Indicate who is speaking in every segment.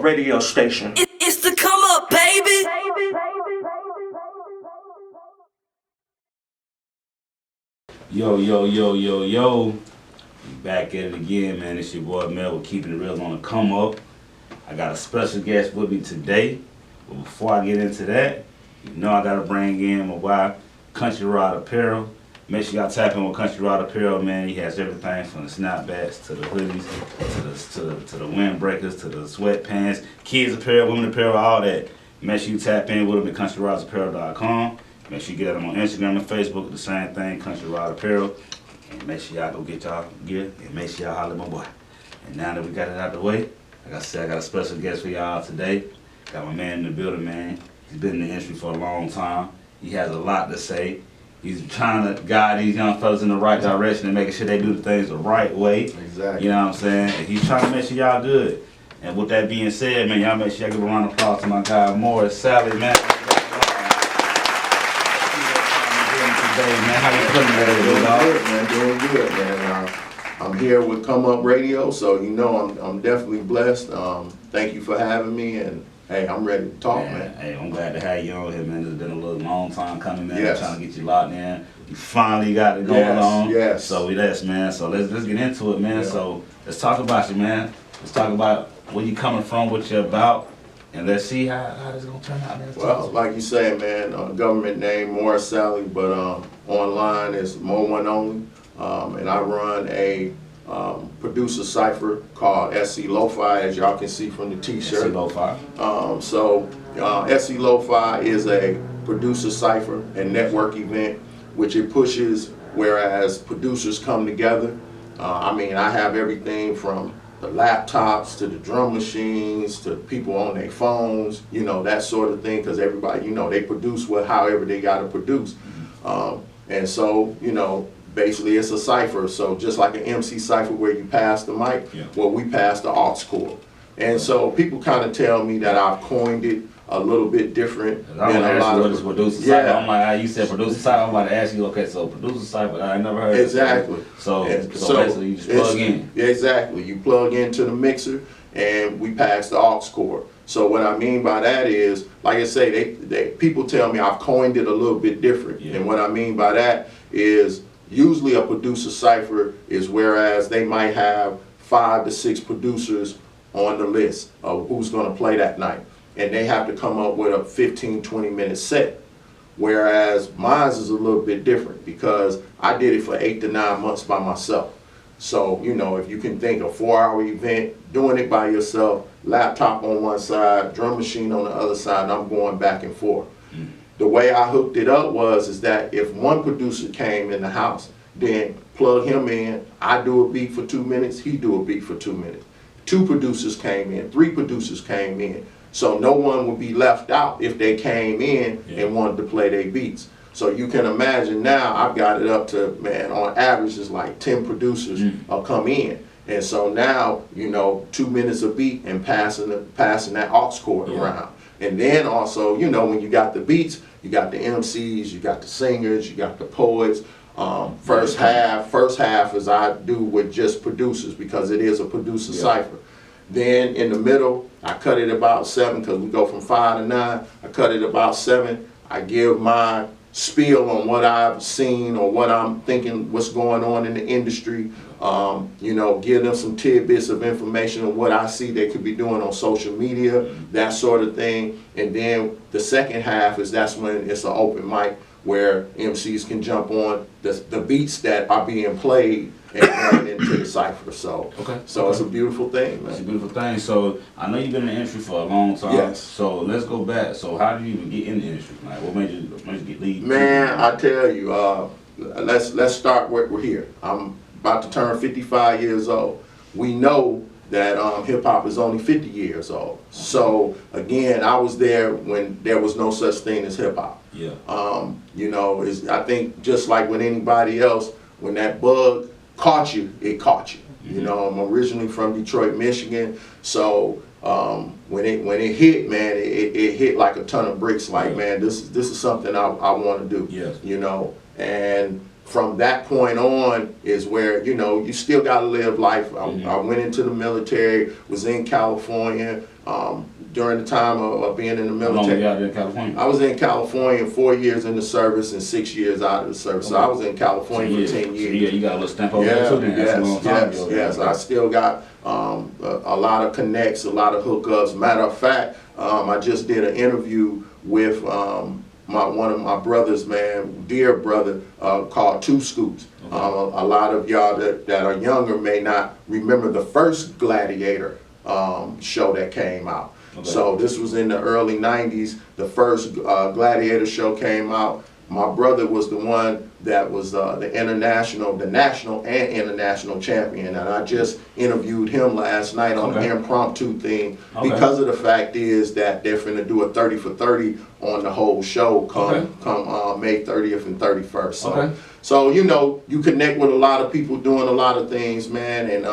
Speaker 1: radio station.
Speaker 2: It's the Comeup, baby.
Speaker 3: Yo, yo, yo, yo, yo. We back at it again, man. It's your boy Mel with Keeping It Real on the Comeup. I got a special guest with me today. But before I get into that, you know I gotta bring in my wife, Country Rod Apparel. Make sure y'all tap in with Country Rod Apparel, man. He has everything from the snapbacks to the hoodies, to the windbreakers, to the sweatpants, kids apparel, women apparel, all that. Make sure you tap in with him at countryrodsapparel.com. Make sure you get them on Instagram and Facebook, the same thing, Country Rod Apparel. And make sure y'all go get y'all gear, and make sure y'all holler at my boy. And now that we got it out the way, like I said, I got a special guest for y'all today. Got my man in the building, man. He's been in the industry for a long time. He has a lot to say. He's trying to guide these young fellas in the right direction and making sure they do the things the right way.
Speaker 4: Exactly.
Speaker 3: You know what I'm saying? And he's trying to make sure y'all good. And with that being said, man, y'all make sure y'all give a round of applause to my guy, Morris Sally, man. How you feeling today,
Speaker 4: Doing good, man. I'm here with Comeup Radio, so you know I'm definitely blessed. Thank you for having me, and hey, I'm ready to talk, man.
Speaker 3: Hey, I'm glad to have you on here, man. It's been a little long time coming, man.
Speaker 4: Yes.
Speaker 3: I'm trying to get you locked in. You finally got it going on.
Speaker 4: Yes.
Speaker 3: So man. So let's get into it, man. Yeah. So let's talk about you, man. Let's talk about where you coming from, what you're about. And let's see how this is going to turn out, man.
Speaker 4: Well, like you say, man, government name Morris Sally, but online is Mo One Only. And I run a producer cipher called SCLofi, as y'all can see from the t-shirt.
Speaker 3: SCLofi.
Speaker 4: SCLofi is a producer cipher and network event, which it pushes whereas producers come together. I have everything from the laptops to the drum machines to people on their phones, you know, that sort of thing, because everybody, you know, they produce however they got to produce. And so, you know, basically it's a cipher. So just like an MC cipher where you pass the mic, well, we pass the aux cord. And so people kind of tell me that I've coined it a little bit different than a lot of
Speaker 3: producer cipher. I'm like, you said producer cipher. I'm about to ask you, okay, so producer cipher, I never heard
Speaker 4: exactly.
Speaker 3: Of so basically you just plug in.
Speaker 4: Exactly. You plug into the mixer and we pass the aux cord. So what I mean by that is, like I say, people tell me I've coined it a little bit different. And what I mean by that is usually a producer cipher is whereas they might have 5 to 6 producers on the list of who's going to play that night. And they have to come up with a 15-20 minute set. Whereas mine is a little bit different because I did it for 8 to 9 months by myself. So, you know, if you can think a 4-hour event, doing it by yourself, laptop on one side, drum machine on the other side, and I'm going back and forth. The way I hooked it up is that if one producer came in the house, then plug him in, I do a beat for 2 minutes, he do a beat for 2 minutes. 2 producers came in, 3 producers came in. So no one would be left out if they came in and wanted to play their beats. So you can imagine now I've got it up to, man, on average it's like 10 producers will come in. And so now, you know, 2 minutes a beat and passing that aux cord around. And then also, you know, when you got the beats, you got the MCs, you got the singers, you got the poets. First half is I do with just producers because it is a producer cipher. Then in the middle, I cut it about 7 because we go from 5 to 9. I cut it about 7. I give my spiel on what I've seen or what I'm thinking, what's going on in the industry. You know, give them some tidbits of information on what I see they could be doing on social media, that sort of thing. And then the second half that's when it's an open mic where MCs can jump on the beats that are being played and run into the cipher. So, it's a beautiful thing, man.
Speaker 3: It's a beautiful thing. So I know you've been in the industry for a long time.
Speaker 4: Yes.
Speaker 3: So let's go back. So how did you even get in the industry? Like, what made you get lead?
Speaker 4: Man, I tell you, let's start where we're here. I'm about to turn 55 years old. We know that hip hop is only 50 years old. So again, I was there when there was no such thing as hip hop.
Speaker 3: Yeah.
Speaker 4: You know, I think just like with anybody else, when that bug caught you, it caught you. You know, I'm originally from Detroit, Michigan, so when it hit, man, it hit like a ton of bricks. Like, man, this is something I want to do.
Speaker 3: Yes.
Speaker 4: You know, and from that point on is where, you know, you still got to live life. I went into the military, was in California, during the time of being in the
Speaker 3: How long were
Speaker 4: military.
Speaker 3: you out there in California?
Speaker 4: I was in California 4 years in the service and 6 years out of the service. So I was in California for 10 years.
Speaker 3: Yeah, you got a little stamp over there too then. That's a long time ago.
Speaker 4: Yes. I still got a lot of connects, a lot of hookups. Matter of fact, I just did an interview with one of my brothers, man, dear brother, called Two Scoops.
Speaker 3: Okay.
Speaker 4: A lot of y'all that are younger may not remember the first Gladiator show that came out.
Speaker 3: Okay.
Speaker 4: So this was in the early 90s. The first Gladiator show came out. My brother was the one that was the national and international champion, and I just interviewed him last night on an impromptu thing because of the fact is that they're finna do a 30 for 30 on the whole show come May 30th and 31st. So, so you know, you connect with a lot of people doing a lot of things, man, and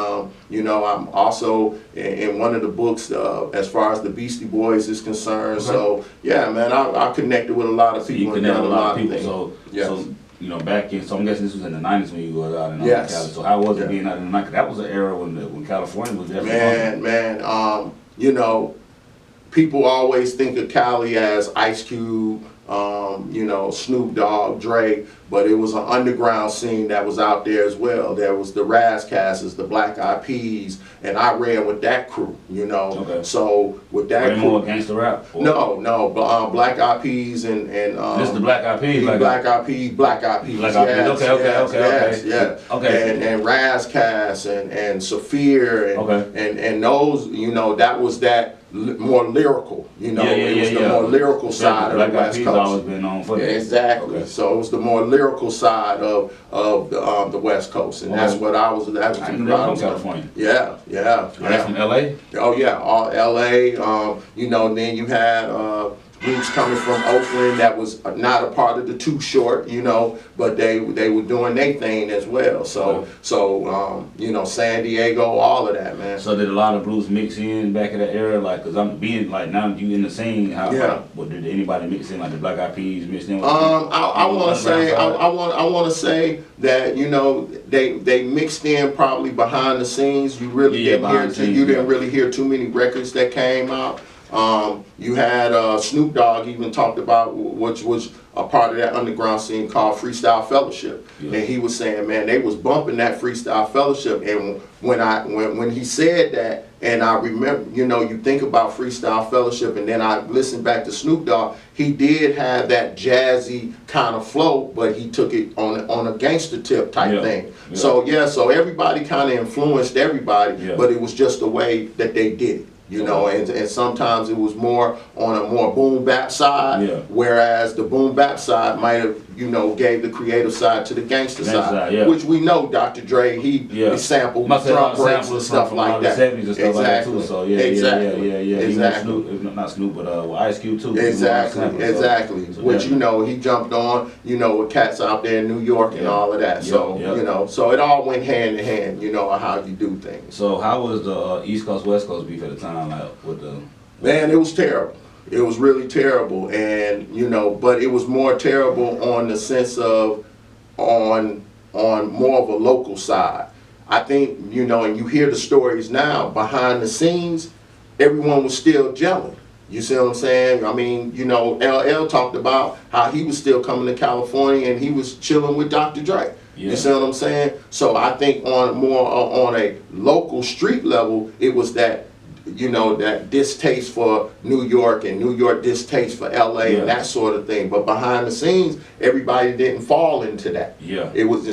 Speaker 4: you know, I'm also in one of the books as far as the Beastie Boys is concerned. So yeah, man, I connected with a lot of people and done a lot of things.
Speaker 3: So, you know, back in, so I'm guessing this was in the 90s when you were out in
Speaker 4: Yes.
Speaker 3: Cali. So how was it being out in the 90s? That was an era when California was definitely
Speaker 4: Man, you know, people always think of Cali as Ice Cube, you know, Snoop Dogg, Dre, but it was an underground scene that was out there as well. There was the Razzcassers, the Black Eyed Peas, and I ran with that crew, you know. So with that crew,
Speaker 3: more gangster rap? Or?
Speaker 4: No, Black Eyed Peas and
Speaker 3: this the Black Eyed Peas?
Speaker 4: Black Eyed Peas.
Speaker 3: Black Eyed Peas, okay.
Speaker 4: And Razzcass and Saphir and those, you know, that was that more lyrical, you know. It was the more lyrical side of the West Coast.
Speaker 3: Always been on for that.
Speaker 4: Exactly. So it was the more lyrical side of the West Coast, and that's what I was. That was
Speaker 3: from California.
Speaker 4: Yeah.
Speaker 3: Are they from LA?
Speaker 4: Oh yeah, all LA. You know, then you had groups coming from Oakland that was not a part of the Too Short, you know, but they were doing their thing as well. So you know, San Diego, all of that, man.
Speaker 3: So did a lot of blues mix in back in that era, like, cause I'm being like now you in the scene. How what did anybody mix in, like the Black Eyed Peas mixed in? With
Speaker 4: I want to say that, you know, they mixed in probably behind the scenes. You really didn't really hear too many records that came out. You had Snoop Dogg even talked about, which was a part of that underground scene called Freestyle Fellowship, and he was saying, man, they was bumping that Freestyle Fellowship, and when he said that, and I remember, you know, you think about Freestyle Fellowship, and then I listened back to Snoop Dogg, he did have that jazzy kind of flow, but he took it on a gangster tip type thing. So so everybody kind of influenced everybody, but it was just the way that they did it. You know, and sometimes it was more on a more boom bap side, whereas the boom bap side might have, you know, gave the creative side to the gangster side, which we know Dr. Dre, he sampled drum breaks and stuff like that.
Speaker 3: Exactly. So
Speaker 4: Exactly.
Speaker 3: Even not Snoop, but Ice Cube too.
Speaker 4: Exactly. Which, you know, he jumped on, you know, with cats out there in New York and all of that. So you know, so it all went hand in hand, you know, how you do things.
Speaker 3: So how was the East Coast West Coast beef at the time? Like, with the
Speaker 4: man, it was terrible. It was really terrible, and you know, but it was more terrible on the sense of on more of a local side. I think, you know, and you hear the stories now behind the scenes, everyone was still gelling. You see what I'm saying? I mean, you know, LL talked about how he was still coming to California and he was chilling with Dr. Dre. You see what I'm saying? So I think on a local street level, it was that, you know, that distaste for New York and New York distaste for LA and that sort of thing. But behind the scenes, everybody didn't fall into that. It was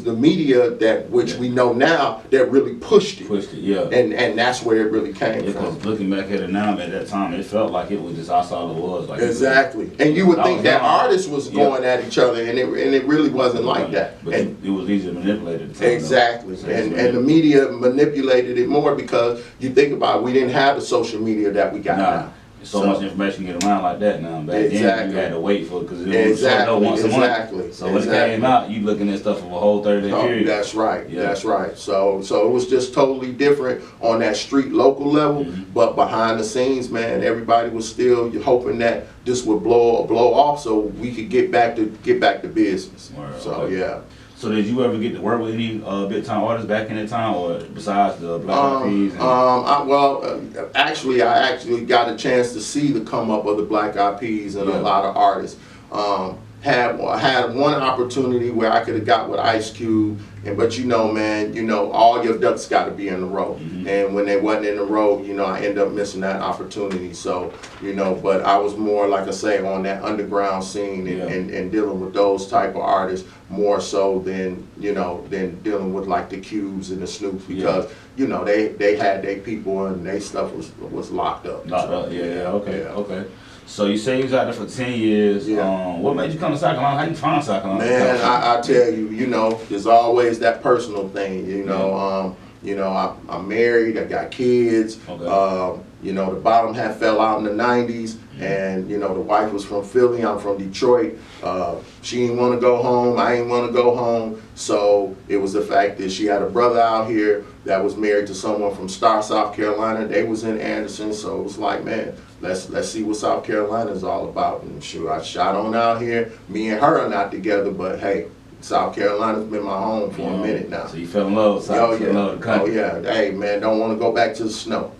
Speaker 4: the media that, which we know now, that really pushed it. And that's where it really came from.
Speaker 3: Because looking back at it now, at that time, it felt like it was just that's all it was. Like
Speaker 4: exactly. And you would think that artists was going at each other, and it really wasn't like that.
Speaker 3: But it was easy to manipulate it.
Speaker 4: Exactly. And the media manipulated it more because you think about it, we didn't have the social media that we got now.
Speaker 3: So much information get around like that now. Back then you had to wait for it because it was once a month. So when it came out, you looking at stuff of a whole 30-day period.
Speaker 4: That's right. That's right. So it was just totally different on that street local level, but behind the scenes, man, everybody was still hoping that this would blow off so we could get back to business. So
Speaker 3: So did you ever get to work with any big time artists back in that time, or besides the Black Eyed Peas?
Speaker 4: Actually, I actually got a chance to see the come up of the Black Eyed Peas and a lot of artists. Had one opportunity where I could have got with Ice Cube, but you know, man, you know, all your ducks got to be in the row. And when they wasn't in the row, you know, I ended up missing that opportunity. So, you know, but I was more, like I say, on that underground scene and dealing with those type of artists more so than, you know, than dealing with like the Cubes and the Snoops, because you know, they had their people and their stuff was locked up.
Speaker 3: Okay. So you say you was out there for 10 years. What made you come to South Carolina? How you find South Carolina?
Speaker 4: Man, I tell you, you know, there's always that personal thing. You know, I'm married. I got kids. You know, the bottom half fell out in the 90s, and you know, the wife was from Philly. I'm from Detroit. She didn't want to go home. I didn't want to go home. So it was the fact that she had a brother out here that was married to someone from Star, South Carolina. They was in Anderson, so it was like, man, let's see what South Carolina is all about. And sure, I shot on out here. Me and her are not together, but hey, South Carolina's been my home for a minute now.
Speaker 3: So you fell in love with South Carolina?
Speaker 4: Oh yeah. Hey man, don't want to go back to the snow.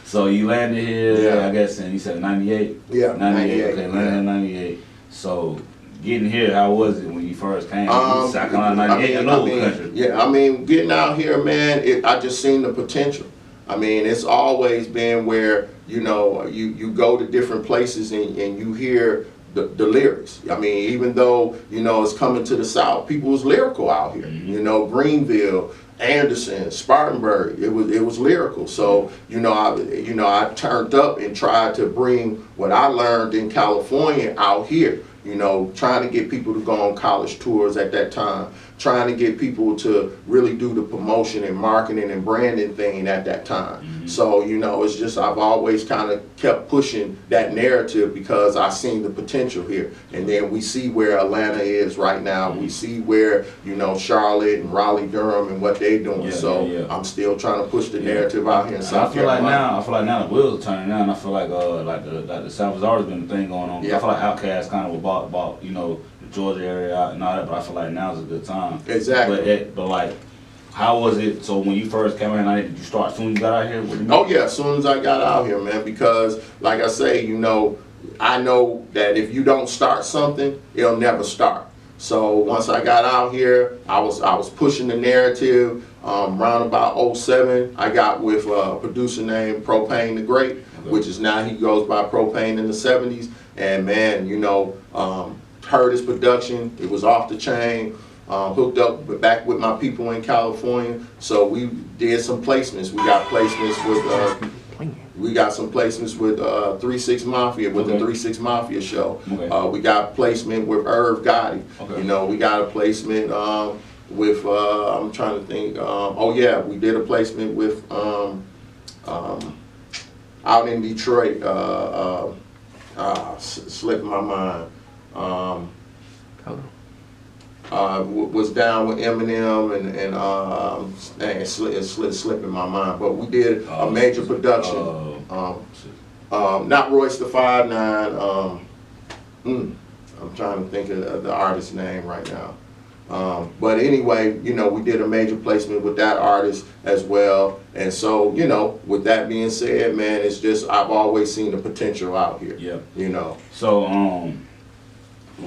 Speaker 3: So you landed here, I guess, and you said 98?
Speaker 4: Yeah,
Speaker 3: 98. Okay, landed in 98. So getting here, how was it when you first came? South Carolina 98, country.
Speaker 4: Yeah, I mean, getting out here, man, I just seen the potential. I mean, it's always been where, you know, you go to different places and you hear the lyrics. I mean, even though, you know, it's coming to the South, people was lyrical out here. You know, Greenville, Anderson, Spartanburg, it was lyrical. So, you know, I turned up and tried to bring what I learned in California out here. You know, trying to get people to go on college tours at that time, trying to get people to really do the promotion and marketing and branding thing at that time. So, you know, it's just, I've always kind of kept pushing that narrative because I seen the potential here. And then we see where Atlanta is right now. We see where, you know, Charlotte and Raleigh, Durham and what they're doing. I'm still trying to push the narrative out here in South Carolina.
Speaker 3: I feel like now the wheels are turning now, and I feel like the South has always been a thing going on. I feel like Outkast kind of bought, you know, the Georgia area out and all that, but I feel like now's a good time.
Speaker 4: Exactly.
Speaker 3: But like, how was it? So when you first came in, did you start as soon as you got out here?
Speaker 4: Oh yeah, as soon as I got out here, man, because like I say, you know, I know that if you don't start something, it'll never start. So once I got out here, I was pushing the narrative. Around about 07, I got with a producer named Propain The Great, which is now he goes by Propain in the 70s. And man, you know, heard his production. It was off the chain. Hooked up back with my people in California. So we did some placements. We got placements with 3-6 Mafia, with the 3-6 Mafia show. We got placement with Irv Gotti. You know, we got a placement with I'm trying to think. We did a placement with out in Detroit. Slipping my mind. Was down with Eminem and it's slipping my mind. But we did a major production. Not Royce the 5'9". I'm trying to think of the artist's name right now. But anyway, you know, we did a major placement with that artist as well. And so, you know, with that being said, man, it's just, I've always seen the potential out here. You know.
Speaker 3: So,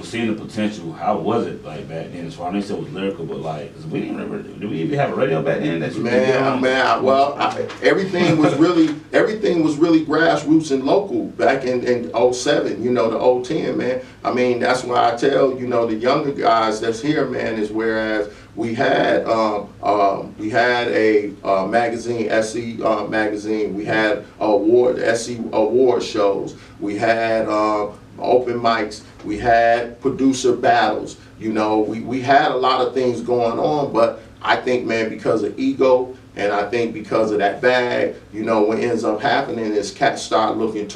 Speaker 3: seeing the potential, how was it like back then? As far as I know, it was lyrical, but like, did we even have a radio back then?
Speaker 4: Everything was really grassroots and local back in 07. You know, the 010, man. I mean, that's why I tell, you know, the younger guys that's here, man, is whereas we had a magazine, SC magazine. We had SC award shows. We had open mics. We had producer battles. You know, we had a lot of things going on, but I think, man, because of ego and I think because of that bag, you know, what ends up happening is cats start looking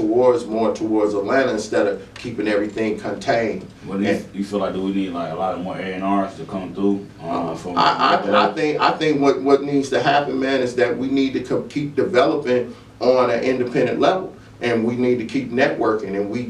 Speaker 4: more towards Atlanta instead of keeping everything contained.
Speaker 3: What do you feel like? Do we need like a lot of more A&Rs to come through?
Speaker 4: I think what needs to happen, man, is that we need to keep developing on an independent level, and we need to keep networking, and we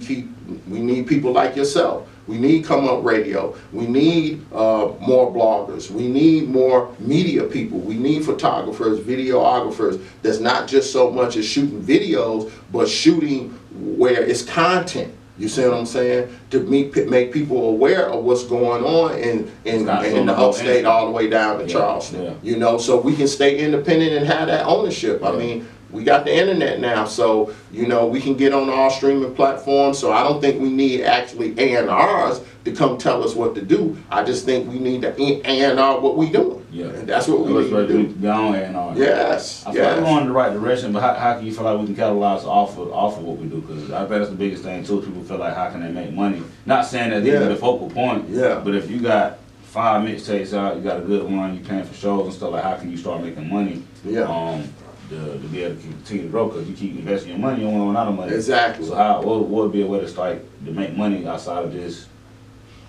Speaker 4: need people like yourself We need Comeup Radio. We need more bloggers. We need more media people. We need photographers, videographers. That's not just so much as shooting videos, but shooting where it's content. You see what I'm saying? To make people aware of what's going on in the Upstate all the way down to Charleston.
Speaker 3: Yeah.
Speaker 4: You know, so we can stay independent and have that ownership. I mean, we got the internet now, so you know we can get on all streaming platforms. So I don't think we need actually A&Rs to come tell us what to do. I just think we need to A&R what we doing.
Speaker 3: Yeah,
Speaker 4: and that's what we need to do.
Speaker 3: Go on A&R.
Speaker 4: Yes,
Speaker 3: I feel like we're going in the right direction, but how can you feel like we can capitalize off of what we do? Because I bet that's the biggest thing too. People feel like how can they make money? Not saying that they're the focal point.
Speaker 4: Yeah.
Speaker 3: But if you got 5 mixtapes out, you got a good one, you paying for shows and stuff, like how can you start making money?
Speaker 4: Yeah.
Speaker 3: To be able to continue to grow, because you keep investing your money, you don't run out of money.
Speaker 4: Exactly.
Speaker 3: So what would be a way to start to make money outside of this?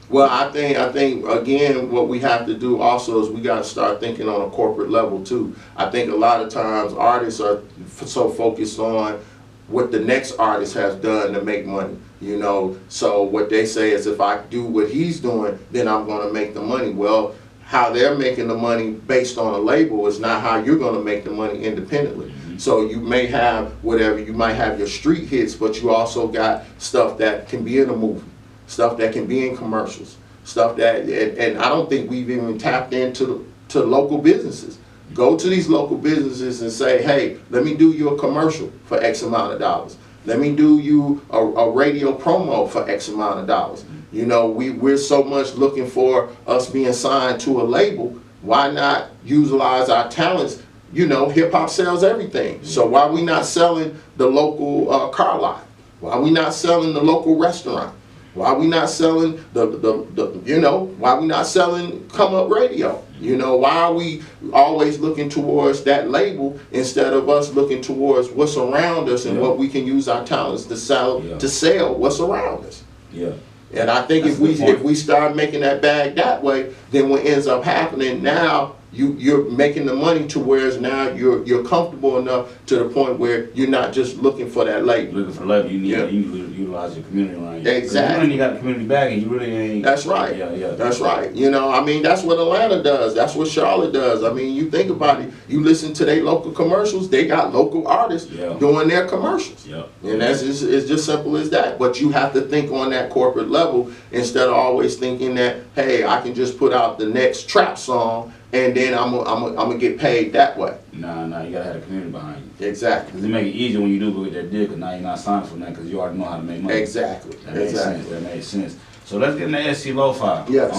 Speaker 4: Well, I think again, what we have to do also is we got to start thinking on a corporate level too. I think a lot of times artists are so focused on what the next artist has done to make money. You know, so what they say is if I do what he's doing, then I'm going to make the money. Well, how they're making the money based on a label is not how you're going to make the money independently. So you may have whatever, you might have your street hits, but you also got stuff that can be in a movie, stuff that can be in commercials, stuff that, and I don't think we've even tapped into local businesses. Go to these local businesses and say, hey, let me do you a commercial for X amount of dollars. Let me do you a radio promo for X amount of dollars. You know, we're so much looking for us being signed to a label. Why not utilize our talents? You know, hip hop sells everything. So why we not selling the local car lot? Why we not selling the local restaurant? Why we not selling why we not selling Comeup Radio? You know, why are we always looking towards that label instead of us looking towards what's around us and what we can use our talents to sell what's around us?
Speaker 3: Yeah.
Speaker 4: And I think if we start making that bag that way, then what ends up happening now, you're making the money to whereas now you're comfortable enough to the point where you're not just looking for that label.
Speaker 3: Looking for label, you need to utilize your community around you.
Speaker 4: Exactly.
Speaker 3: You got the community back and you really ain't.
Speaker 4: That's right.
Speaker 3: Yeah.
Speaker 4: That's right. You know, I mean, that's what Atlanta does. That's what Charlotte does. I mean, you think about it. You listen to their local commercials. They got local artists doing their commercials.
Speaker 3: Yeah.
Speaker 4: And it's just simple as that. But you have to think on that corporate level instead of always thinking that, hey, I can just put out the next trap song and then I'm gonna get paid that way.
Speaker 3: Nah, you gotta have a community behind you.
Speaker 4: Exactly.
Speaker 3: Because it make it easier when you do go get that deal, because now you're not signed for nothing, because you already know how to make money.
Speaker 4: Exactly.
Speaker 3: That makes sense. That makes sense. So let's get into SCLofi.
Speaker 4: Yes.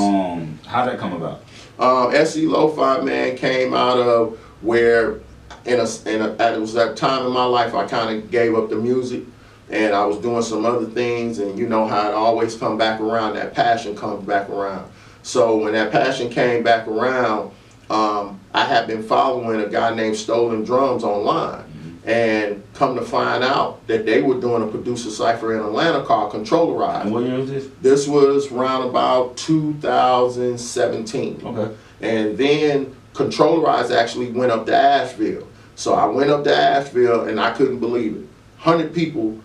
Speaker 3: How'd that come about?
Speaker 4: SCLofi, man, came out of where it was that time in my life I kind of gave up the music and I was doing some other things, and you know how it always come back around, that passion comes back around. So when that passion came back around, I had been following a guy named Stolen Drums online, and come to find out that they were doing a producer cipher in Atlanta called Controllerize.
Speaker 3: And what year was this?
Speaker 4: This was around about 2017.
Speaker 3: Okay.
Speaker 4: And then Controllerize actually went up to Asheville. So I went up to Asheville and I couldn't believe it. 100 people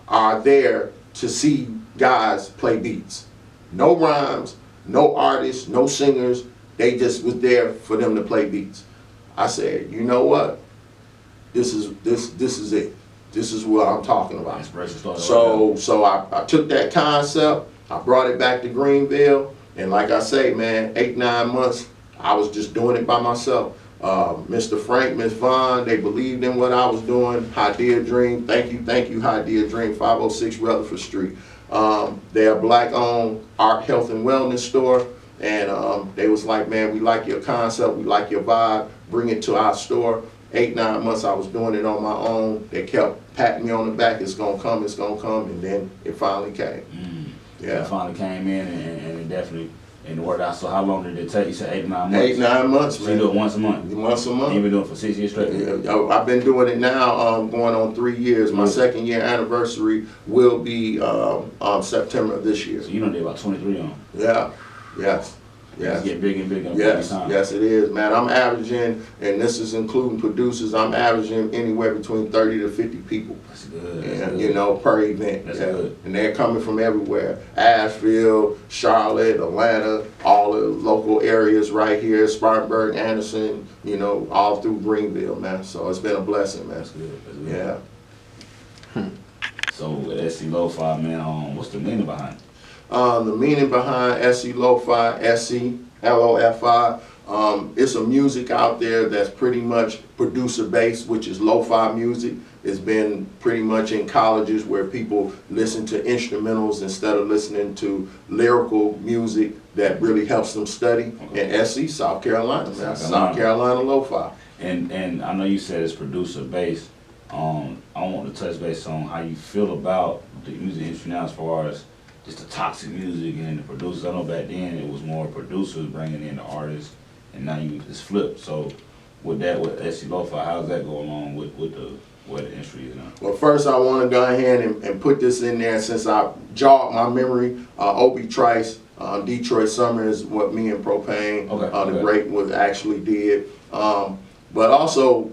Speaker 4: are there to see guys play beats. No rhymes, no artists, no singers. They just was there for them to play beats. I said, you know what? This is it. This is what I'm talking about.
Speaker 3: Inspiration started.
Speaker 4: So I took that concept, I brought it back to Greenville, and like I say, man, 8-9 months, I was just doing it by myself. Mr. Frank, Miss Yvonne, they believed in what I was doing. Idea Dream, thank you, Idea Dream, 506 Rutherford Street. They're a black-owned art, health, and wellness store. And they was like, man, we like your concept, we like your vibe, bring it to our store. 8-9 months I was doing it on my own. They kept patting me on the back, it's gonna come, and then it finally came. Yeah.
Speaker 3: It finally came in and it definitely worked out. So how long did it take? You said 8 to 9 months?
Speaker 4: 8-9 months, man.
Speaker 3: So you do it once a month?
Speaker 4: Once a month.
Speaker 3: You've been doing it for 6 years straight?
Speaker 4: Yeah, I've been doing it now, going on 3 years. My second year anniversary will be September of this year.
Speaker 3: So you done did about 23 on?
Speaker 4: Yeah, yes.
Speaker 3: It's getting bigger and bigger.
Speaker 4: Yes, yes it is, man. I'm averaging, and this is including producers, I'm averaging anywhere between 30 to 50 people.
Speaker 3: That's good.
Speaker 4: And, you know, per event.
Speaker 3: That's good.
Speaker 4: And they're coming from everywhere. Asheville, Charlotte, Atlanta, all the local areas right here, Spartanburg, Anderson, you know, all through Greenville, man. So it's been a blessing, man.
Speaker 3: That's good. That's good.
Speaker 4: Yeah.
Speaker 3: So at SCLofi, man, what's the meaning behind it?
Speaker 4: The meaning behind SCLofi, SCLofi, it's a music out there that's pretty much producer based, which is lo-fi music. It's been pretty much in colleges where people listen to instrumentals instead of listening to lyrical music that really helps them study. Okay. And SC, South Carolina, man. South Carolina lo-fi.
Speaker 3: And I know you said it's producer based. I want to touch base on how you feel about the music industry now as far as just the toxic music and the producers. I know back then it was more producers bringing in the artists, and now you just flip. So with that, with SCLofi, how's that going along with the where the industry is now? Well,
Speaker 4: first I want to go ahead and put this in there since I jogged my memory. Obie Trice, Detroit Summer is what me and Propain The Great was actually did. But also,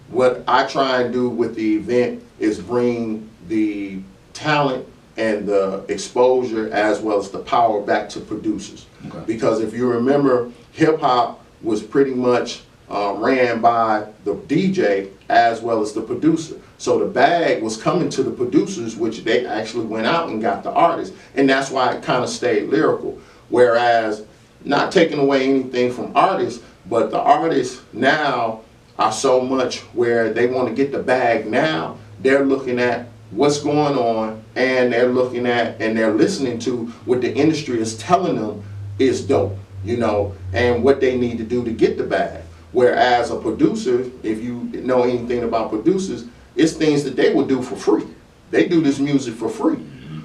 Speaker 4: what I try and do with the event is bring the talent and the exposure as well as the power back to producers. Okay. Because if you remember, hip hop was pretty much ran by the DJ as well as the producer. So the bag was coming to the producers, which they actually went out and got the artists. And that's why it kind of stayed lyrical. Whereas, not taking away anything from artists, but the artists now are so much where they want to get the bag now. They're looking at what's going on, and they're looking at and they're listening to what the industry is telling them is dope, you know, and what they need to do to get the bag. Whereas a producer, if you know anything about producers, it's things that they will do for free. They do this music for free.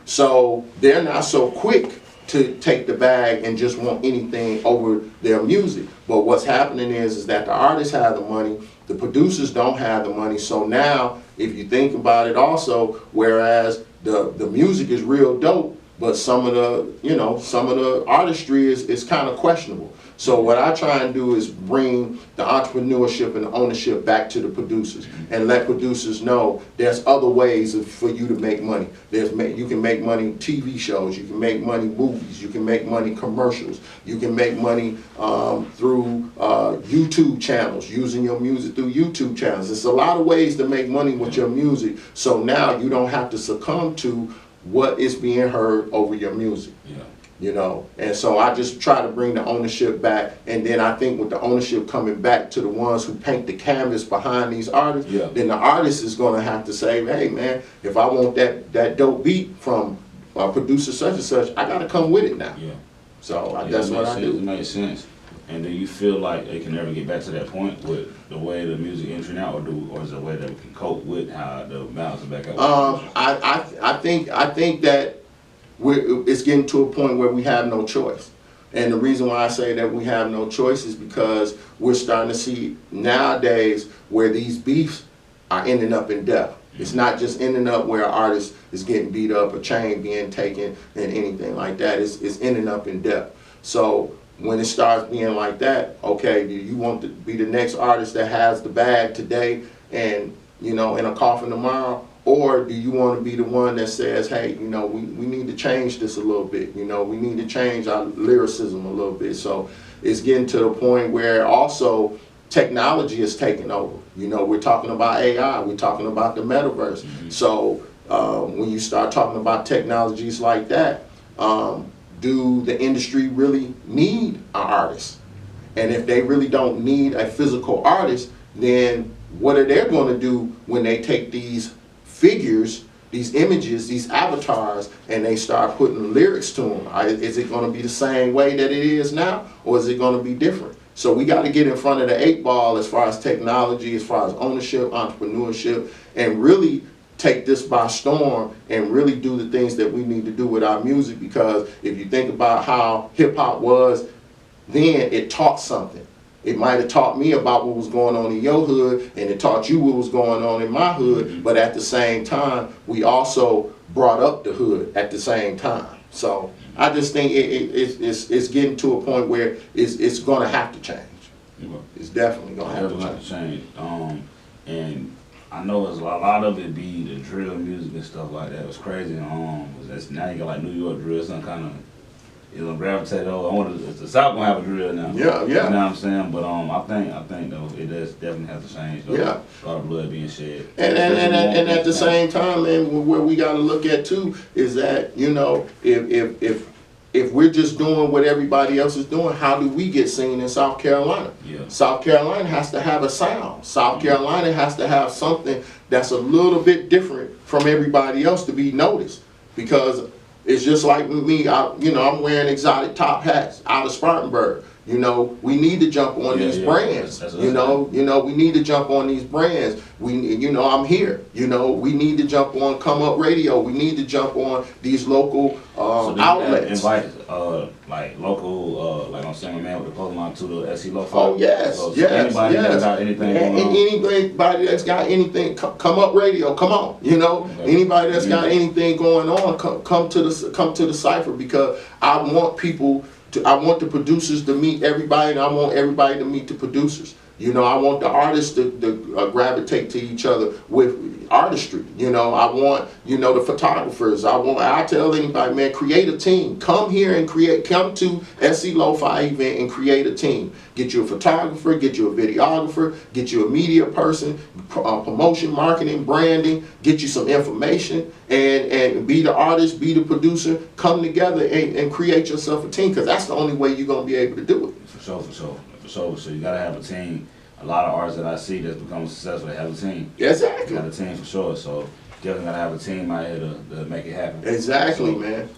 Speaker 4: So they're not so quick to take the bag and just want anything over their music. But what's happening is that the artists have the money, the producers don't have the money. So now, if you think about it also, whereas the music is real dope, but some of the artistry is kind of questionable. So what I try and do is bring the entrepreneurship and the ownership back to the producers and let producers know there's other ways for you to make money. You can make money TV shows, you can make money movies, you can make money commercials, you can make money through YouTube channels, using your music through YouTube channels. There's a lot of ways to make money with your music. So now you don't have to succumb to what is being heard over your music. Yeah. You know, and so I just try to bring the ownership back, and then I think with the ownership coming back to the ones who paint the canvas behind these artists, then the artist is going to have to say, hey man, if I want that dope beat from producer such and such, I got to come with it now. Yeah. So that's what I do.
Speaker 3: It makes sense. And do you feel like they can never get back to that point with the way the music industry now, or is there a way that we can cope with how the balance is back up?
Speaker 4: I think that it's getting to a point where we have no choice. And the reason why I say that we have no choice is because we're starting to see nowadays where these beefs are ending up in death. It's not just ending up where an artist is getting beat up, a chain being taken, and anything like that. It's ending up in death. So when it starts being like that, okay, do you want to be the next artist that has the bag today and, you know, in a coffin tomorrow? Or do you want to be the one that says, hey, you know, we need to change this a little bit. You know, we need to change our lyricism a little bit. So it's getting to the point where also technology is taking over. You know, we're talking about AI, we're talking about the metaverse. Mm-hmm. So when you start talking about technologies like that, do the industry really need an artist? And if they really don't need a physical artist, then what are they going to do when they take these figures, these images, these avatars, and they start putting lyrics to them? Is it going to be the same way that it is now, or is it going to be different? So we got to get in front of the 8 ball as far as technology, as far as ownership, entrepreneurship, and really take this by storm and really do the things that we need to do with our music. Because if you think about how hip hop was then, it taught something. It might have taught me about what was going on in your hood, and it taught you what was going on in my hood, but at the same time, we also brought up the hood at the same time. So I just think it's getting to a point where it's gonna have to change. It's definitely gonna have to change.
Speaker 3: And I know it's a lot of it be the drill music and stuff like that. It was crazy. Now you got like New York drill, some kind of, you know, gravitate over. The South gonna have a drill now.
Speaker 4: Yeah.
Speaker 3: You know what I'm saying? But I think though it does definitely have to change. Though.
Speaker 4: Yeah.
Speaker 3: A lot of blood being shed.
Speaker 4: And at the same time, man, where we got to look at too is that, you know, if we're just doing what everybody else is doing, how do we get seen in South Carolina?
Speaker 3: Yeah.
Speaker 4: South Carolina has to have a sound. South Carolina has to have something that's a little bit different from everybody else to be noticed. Because it's just like me, I'm wearing exotic top hats out of Spartanburg. You know, we need to jump on these brands. That's we need to jump on these brands. I'm here. You know, we need to jump on Comeup Radio. We need to jump on these local outlets.
Speaker 3: Invite like local, like I'm saying, my man with the clothing line to the SCLofi.
Speaker 4: Oh yes,
Speaker 3: so
Speaker 4: yes,
Speaker 3: anybody that's got anything going on.
Speaker 4: Anybody that's got anything, Comeup Radio. Come on, you know. Okay. Anybody that's got anything going on, come to the cipher, because I want people. I want the producers to meet everybody, and I want everybody to meet the producers. You know, I want the artists to gravitate to each other with artistry. You know, I want, the photographers. I tell anybody, man, create a team. Come here and come to SCLofi event and create a team. Get you a photographer, get you a videographer, get you a media person, promotion, marketing, branding, get you some information, and be the artist, be the producer, come together and create yourself a team, because that's the only way you're going to be able to do it.
Speaker 3: For sure. So you gotta have a team. A lot of artists that I see that's becoming successful, they have a team.
Speaker 4: Exactly.
Speaker 3: Got a team for sure. So definitely gotta have a team out here to make it happen.
Speaker 4: Exactly,
Speaker 3: so,
Speaker 4: man.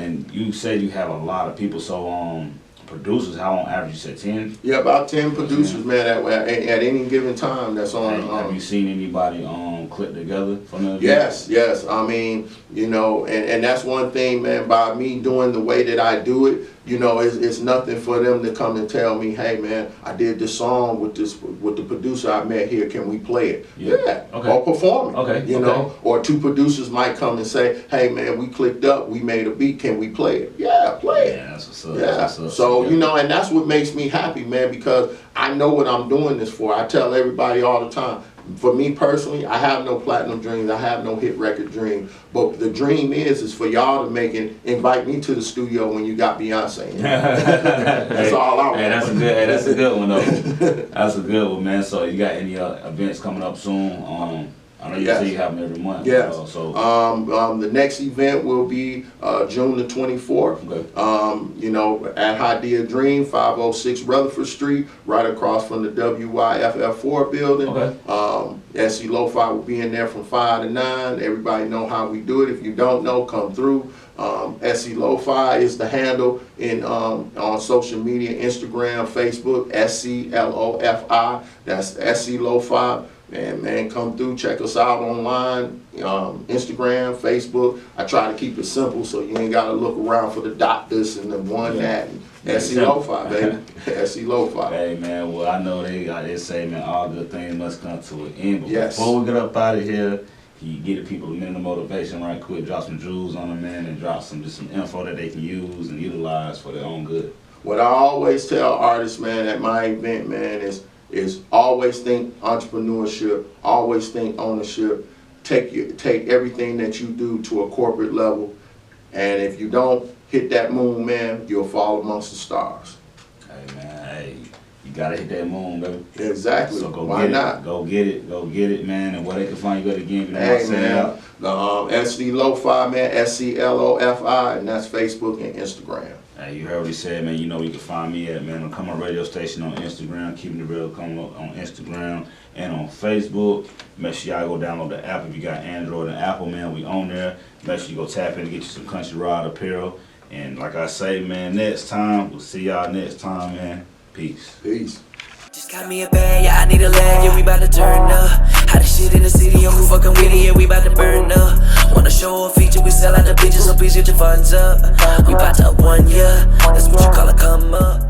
Speaker 3: And you said you have a lot of people. So producers, how on average you said 10?
Speaker 4: Yeah, about 10 producers, man, at any given time that's on.
Speaker 3: Have you seen anybody click together from the event?
Speaker 4: Yes. I mean, and that's one thing, man, by me doing the way that I do it, it's nothing for them to come and tell me, hey, man, I did this song with the producer I met here, can we play it? Yeah. Okay. Or perform it. Okay. You know, or two producers might come and say, hey, man, we clicked up, we made a beat, can we play it? Yeah, play it.
Speaker 3: Yeah, that's what's up.
Speaker 4: Yeah.
Speaker 3: That's what's up.
Speaker 4: So, and that's what makes me happy, man, because I know what I'm doing this for. I tell everybody all the time, for me personally, I have no platinum dreams, I have no hit record dream, but the dream is for y'all to invite me to the studio when you got Beyonce in. That's all I want.
Speaker 3: That's a good one though. That's a good one, man. So you got any events coming up soon? I know you say you have them every month.
Speaker 4: Yes. The next event will be June the 24th. Okay. At Hadea Dream, 506 Rutherford Street, right across from the WYFF4 building. Okay. SCLofi will be in there from 5 to 9. Everybody know how we do it. If you don't know, come through. SCLofi is the handle on social media, Instagram, Facebook, SCLofi. That's SCLofi. And man, come through, check us out online, Instagram, Facebook. I try to keep it simple so you ain't got to look around for the doctors and the one that. SCLofi, baby. SCLofi.
Speaker 3: Hey, man, well, I know they say, man, all good things must come to an end. But before we get up out of here, you get the people a minute of motivation right quick, drop some jewels on them, man, and drop some info that they can use and utilize for their own good.
Speaker 4: What I always tell artists, man, at my event, man, is always think entrepreneurship, always think ownership, take everything that you do to a corporate level, and if you don't hit that moon, man, you'll fall amongst the stars.
Speaker 3: Hey, man, you gotta hit that moon, baby.
Speaker 4: Exactly.
Speaker 3: So
Speaker 4: Why not?
Speaker 3: Go get it, man, and where they can find you at again.
Speaker 4: Hey, man, SCLofi, man, SCLofi, and that's Facebook and Instagram.
Speaker 3: Hey, you heard what he said, man. You know where you can find me at, man. On Comeup Radio Station on Instagram, Keeping It Real Comeup on Instagram and on Facebook. Make sure y'all go download the app if you got Android and Apple, man. We on there. Make sure you go tap in and get you some Country Rod apparel. And like I say, man, next time, we'll see y'all next time, man. Peace.
Speaker 4: Peace.
Speaker 2: Just got me a bag, yeah, I need a leg, yeah, we bout to turn up. Hot as shit in the city, I'm fucking with it, yeah, we bout to burn up. Wanna show a feature, we sell out the bitches, so please get your funds up. We bout to up 1 year, that's what you call a come up.